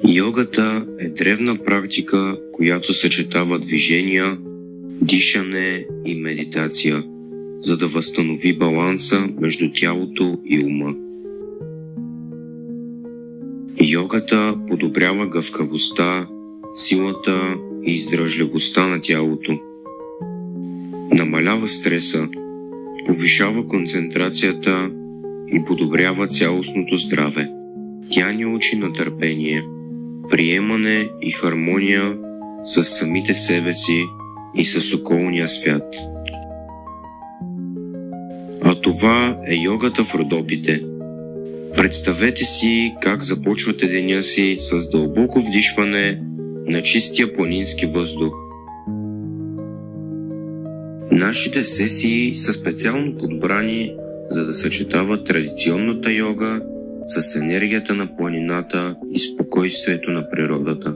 Йогата е древна практика, която съчетава движения, дишане и медитация, за да възстанови баланса между тялото и ума. Йогата подобрява гъвкавостта, силата и издръжливостта на тялото. Намалява стреса, повишава концентрацията и подобрява цялостното здраве. Тя ни учи на търпение, приемане и хармония с самите себе си и с околния свят. А това е йогата в Родопите. Представете си как започвате деня си с дълбоко вдишване на чистия планински въздух. Нашите сесии са специално подбрани, за да съчетават традиционната йога с енергията на планината и спокойствието на природата.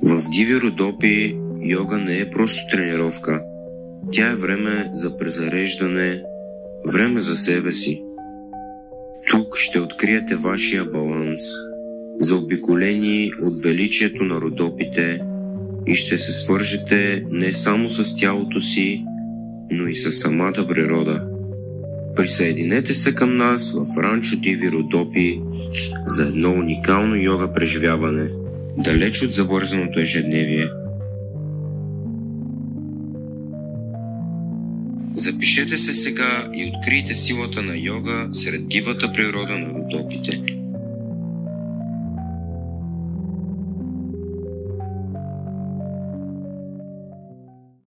В диви Родопи йога не е просто тренировка. Тя е време за презареждане, време за себе си. Тук ще откриете вашия баланс, заобиколени от величието на Родопите, и ще се свържете не само с тялото си, но и с самата природа. Присъединете се към нас в Ранчо Диви Родопи за едно уникално йога преживяване, далеч от забързаното ежедневие. Запишете се сега и открийте силата на йога сред дивата природа на Родопите.